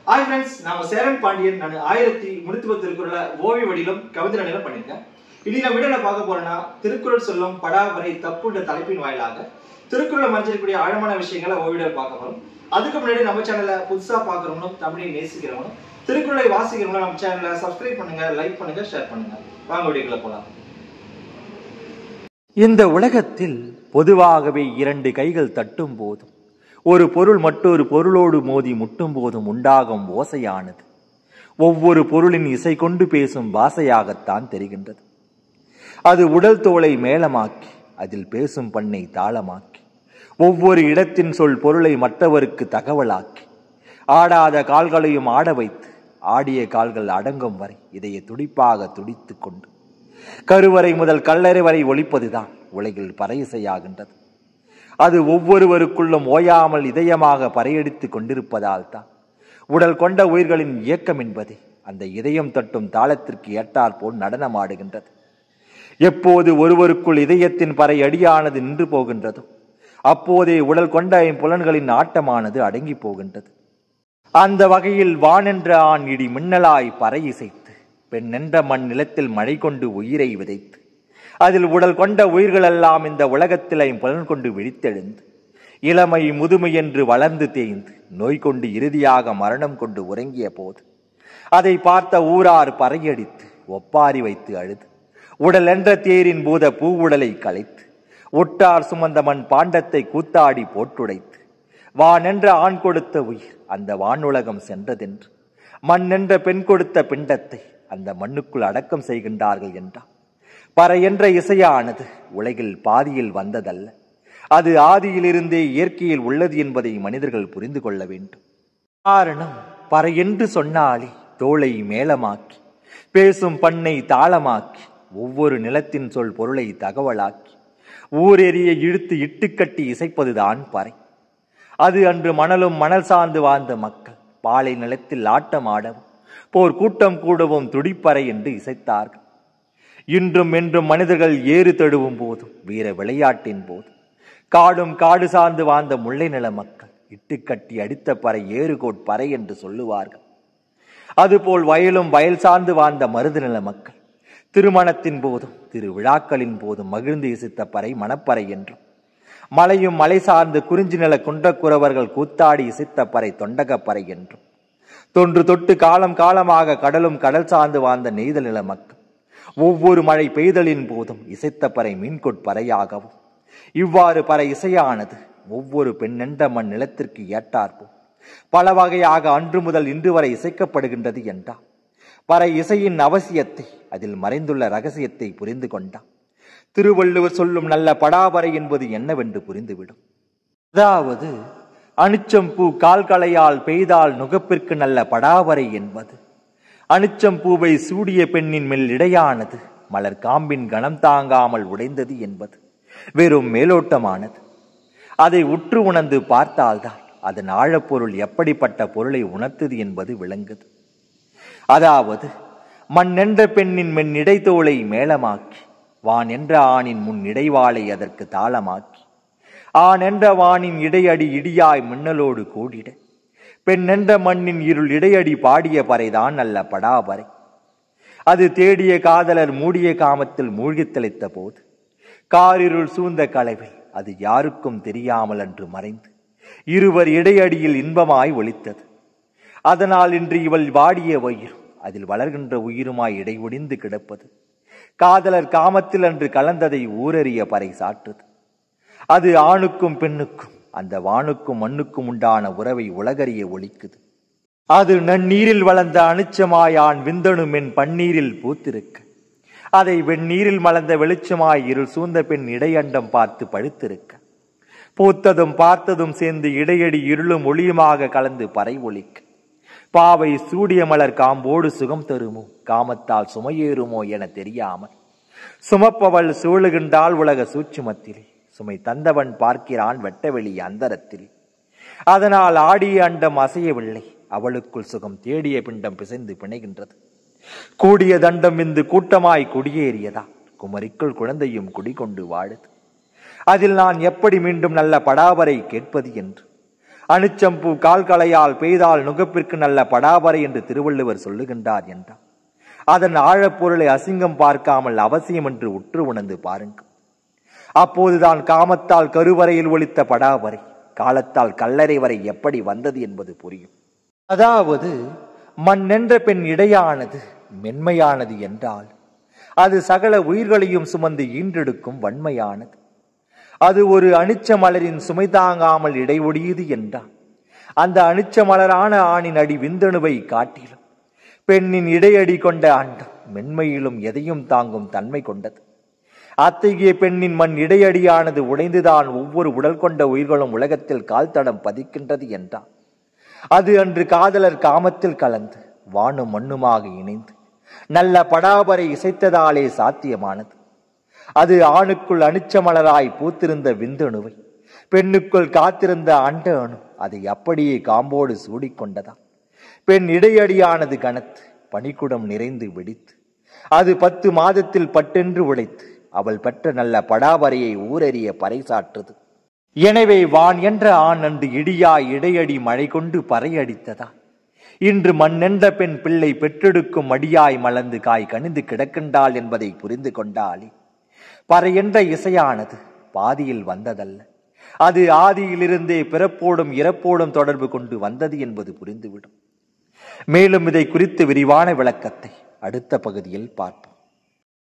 Hi friends, நான் சேரன் பாண்டியன். நான் 1310 திருக்குறளை ஓவிய வடிவிலும் கவிதை நடையிலும் பண்ணியிருக்கேன். இன்னைக்கு நான் வீடியோல பார்க்க போறேன்னா, திருக்குறள் சொல்லும் படாவரை தப்பு என்ற தலைப்பின் வாயிலாக திருக்குறளை மறைஞ்சிருக்கக்கூடிய ஆழமான விஷயங்களை ஓவிய பார்க்க போறோம். அதுக்கு முன்னாடி நம்ம சேனலை புதுசா பார்க்குறவங்களும் தமிழை நேசிக்கிறவங்களும் திருக்குறளை வாசிக்கிறவங்களும் நம்ம சேனலை சப்ஸ்கிரைப் பண்ணுங்க, லைக் பண்ணுங்க, ஷேர் பண்ணுங்க. வாங்க வீடியோக்குள்ள போலாம். இந்த உலகத்தில் பொதுவாகவே இரண்டு கைகள் தட்டும் போதும் ஒரு பொருள் மற்றொரு பொருளோடு மோதி முட்டும் போதும் உண்டாகும் ஓசையானது ஒவ்வொரு பொருளின் இசை கொண்டு பேசும் பாசையாகத்தான் தெரிகின்றது. அது உடல் தோலை மேளமாக்கி அதில் பேசும் பண்ணை தாளமாக்கி ஒவ்வொரு இடத்தின் சொல் பொருளை மற்றவருக்கு தகவலாக்கி ஆடாத கால்களையும் ஆட வைத்து ஆடிய கால்கள் அடங்கும் வரை இதையை துடிப்பாக துடித்து கொண்டு கருவறை முதல் கல்லறை வரை ஒலிப்பதுதான் உலகில் பறையிசையாகின்றது. அது ஒவ்வொருவருக்குள்ளும் ஓயாமல் இதயமாக பறையடித்துக் கொண்டிருப்பதால் தான் உடல் கொண்ட உயிர்களின் இயக்கம் என்பது அந்த இதயம் தட்டும் தாளத்திற்கு ஏற்றாற்போல் நடனமாடுகின்றது. எப்போது ஒருவருக்குள் இதயத்தின் பறை அடியானது நின்று போகின்றதோ அப்போதே உடல் கொண்ட ஐம்புலன்களின் ஆட்டமானது அடங்கி போகின்றது. அந்த வகையில் வானென்ற ஆண் இடி மின்னலாய் பறை இசைத்து பெண் என்ற மண் நிலத்தில் மழை கொண்டு உயிரை விதைத்து அதில் உடல் கொண்ட உயிர்களெல்லாம் இந்த உலகத்தில் ஐம்புலன் கொண்டு விழித்தெழுந்து இளமை முதுமை என்று வளர்ந்து தேய்ந்து நோய் கொண்டு இறுதியாக மரணம் கொண்டு உறங்கிய போது அதை பார்த்த ஊரார் பறையடித்து ஒப்பாரி வைத்து அழுது உடல் என்ற தேரின் பூத பூவுடலை கலைத்து ஒட்டார் சுமந்த மண் பாண்டத்தை கூத்தாடி போட்டுடைத்து வான் என்ற ஆண் கொடுத்த உயிர் அந்த வானுலகம் சென்றதென்று மண் என்ற பெண் கொடுத்த பிண்டத்தை அந்த மண்ணுக்குள் அடக்கம் செய்கின்றார்கள் என்றார். பறை என்ற இசையானது உலகில் பாதியில் வந்ததல்ல, அது ஆதியிலிருந்தே இயற்கையில் உள்ளது என்பதை மனிதர்கள் புரிந்து கொள்ள வேண்டும். காரணம், பறை என்று சொன்னாலே தோளை மேளமாக்கி பேசும் பண்ணை தாளமாக்கி ஒவ்வொரு நிலத்தின் சொல் பொருளை தகவலாக்கி ஊரெறிய இழுத்து இட்டுக்கட்டி இசைப்பதுதான் பறை. அது அன்று மணலும் மணல் சார்ந்து வாழ்ந்த மக்கள் பாலை நிலத்தில் ஆட்டம் ஆடவும் போர் கூட்டம் கூடவும் துடிப்பறை என்று இசைத்தார்கள். இன்றும் என்றும் மனிதர்கள் ஏறு தழுவும் போதும் வீர விளையாட்டின் போதும் காடும் காடு சார்ந்து வாழ்ந்த முல்லை நில மக்கள் இட்டுக்கட்டி அடித்த பறை ஏறுகோட் பறை என்று சொல்லுவார்கள். அதுபோல் வயலும் வயல் சார்ந்து வாழ்ந்த மருது நில மக்கள் திருமணத்தின் போதும் திருவிழாக்களின் போதும் மகிழ்ந்து இசைத்த பறை மணப்பறை என்றும் மலையும் மலை சார்ந்து குறிஞ்சி நில குன்றக்குறவர்கள் கூத்தாடி இசைத்த பறை தொண்டகப்பறை என்றும் தொன்று தொட்டு காலம் காலமாக கடலும் கடல் சார்ந்து வாழ்ந்த நெய்தல் நில மக்கள் ஒவ்வொரு மழை பெய்தலின் போதும் இசைத்த பறை மீன்கொட்பறையாகவும் இவ்வாறு பறை இசையானது ஒவ்வொரு பெண்ணென்ற மண் நிலத்திற்கு ஏற்றாற்போம் பல வகையாக அன்று முதல் இன்று வரை இசைக்கப்படுகின்றது என்றார். பறை இசையின் அவசியத்தை அதில் மறைந்துள்ள ரகசியத்தை புரிந்து கொண்டார். திருவள்ளுவர் சொல்லும் நல்ல படாபறை என்பது என்னவென்று புரிந்துவிடும். அதாவது அனிச்சம் பூ கால்களையால் பெய்தால் நுகப்பிற்கு நல்ல படாபறை என்பது அனிச்சம் பூவை சூடிய பெண்ணின் மேல் இடையானது மலர் காம்பின் கணம் தாங்காமல் உடைந்தது என்பது வெறும் மேலோட்டமானது. அதை உற்று உணர்ந்து பார்த்தால்தான் அதன் ஆழப்பொருள் எப்படிப்பட்ட பொருளை உணர்த்தது என்பது விளங்குது. அதாவது மண் என்ற பெண்ணின் மென் இடைத்தோளை மேளமாக்கி வான் என்ற ஆணின் முன் இடைவாளை அதற்கு தாளமாக்கி ஆண் என்ற வானின் இடையடி இடியாய் மின்னலோடு கூடிட பெண் என்ற மண்ணின் இருள் இடையடி பாடிய பறைதான் நல்ல படாபறை. அது தேடிய காதலர் மூடிய காமத்தில் மூழ்கி தெளித்த போது காரிருள் சூழ்ந்த கலவில் அது யாருக்கும் தெரியாமல் அன்று மறைந்து இருவர் இடையடியில் இன்பமாய் ஒலித்தது. அதனால் இன்று இவள் வாடிய உயிரும் அதில் வளர்கின்ற உயிருமாய் இடைஒடிந்து கிடப்பது காதலர் காமத்தில் அன்று கலந்ததை ஊரறிய பறை சாற்றுது. அது ஆணுக்கும் பெண்ணுக்கும் அந்த வானுக்கும் மண்ணுக்கும் உண்டான உறவை உலகறிய ஒலிக்குது. அது நன்னீரில் வளர்ந்த அனிச்சமாயான் விந்தணு மென் பன்னீரில் பூத்திருக்க அதை வெந்நீரில் மலர்ந்த வெளிச்சமாய் இருள் சூழ்ந்த பெண் இடையண்டம் பார்த்து பழுத்திருக்க பூத்ததும் பார்த்ததும் சேர்ந்து இடையடி இருளும் ஒளியுமாக கலந்து பறை ஒலிக்க பாவை சூடிய மலர் காம்போடு சுகம் தருமோ காமத்தால் சுமையேறுமோ என தெரியாமல் சுமப்பவள் சூழுகின்றாள் உலக சூட்சுமத்திலே சுமை தந்தவன் பார்க்கிறான் வெட்டவெளி அந்தரத்தில். அதனால் ஆடிய அண்டம் அசையவில்லை, அவளுக்குள் சுகம் தேடிய பிண்டம் பிசைந்து பிணைகின்றது. கூடிய தண்டம் விந்து கூட்டமாய் குடியேறியதா குமரிக்குள் குழந்தையும் குடிகொண்டு வாழுது. அதில் நான் எப்படி மீண்டும் நல்ல படாபறை கேட்பது என்று அணுச்சம்பூ கால்களையால் பெய்தால் நுகப்பிற்கு நல்ல படாபரை என்று திருவள்ளுவர் சொல்லுகின்றார் என்றார். அதன் ஆழப்பொருளை அசிங்கம் பார்க்காமல் அவசியம் என்று உற்று உணர்ந்து பாருங்கள். அப்போதுதான் காமத்தால் கருவறையில் ஒலித்த படாபரை காலத்தால் கல்லறை வரை எப்படி வந்தது என்பது புரியும். அதாவது மண் என்ற பெண் இடையானது மென்மையானது என்றால் அது சகல உயிர்களையும் சுமந்து ஈன்றெடுக்கும் வன்மையானது. அது ஒரு அனிச்ச மலரின் சுமை தாங்காமல் இடைஒடியது என்றால் அந்த அனிச்ச மலரான ஆணின் அடி விந்தணுவை காட்டிலும் பெண்ணின் இடையடி கொண்ட அண்டம் மென்மையிலும் எதையும் தாங்கும் தன்மை கொண்டது. அத்தகைய பெண்ணின் மண் இடையடியானது உடைந்துதான் ஒவ்வொரு உடல் கொண்ட உயிர்களும் உலகத்தில் கால்தடம் பதிக்கின்றது என்றால் அது அன்று காதலர் காமத்தில் கலந்து வானும் மண்ணுமாக இணைந்து நல்ல படாபரை இசைத்ததாலே சாத்தியமானது. அது ஆணுக்குள் அனிச்ச மலராய் பூத்திருந்த விந்தணுவை பெண்ணுக்குள் காத்திருந்த அண்ட அணு அதை அப்படியே காம்போடு சூடிக்கொண்டதா. பெண் இடையடியானது கனத்து பனிக்குடம் நிறைந்து வெடித்து அது 10 மாதத்தில் பட்டென்று உடைத்து அவள் பெற்ற நல்ல படாபரையை ஊரறிய பறைசாற்றுது. எனவே வான் என்ற ஆண் அன்று இடியாய் இடையடி மழை கொண்டு பறையடித்ததா இன்று மண் என்ற பெண் பிள்ளை பெற்றெடுக்கும் மடியாய் மலர்ந்து காய் கனிந்து கிடக்கின்றாள் என்பதை புரிந்து கொண்டாலே பறை என்ற இசையானது பாதியில் வந்ததல்ல, அது ஆதியிலிருந்தே பிறப்போடும் இறப்போடும் தொடர்பு கொண்டு வந்தது என்பது புரிந்துவிடும். மேலும் இதை குறித்து விரிவான விளக்கத்தை அடுத்த பகுதியில் பார்ப்போம்.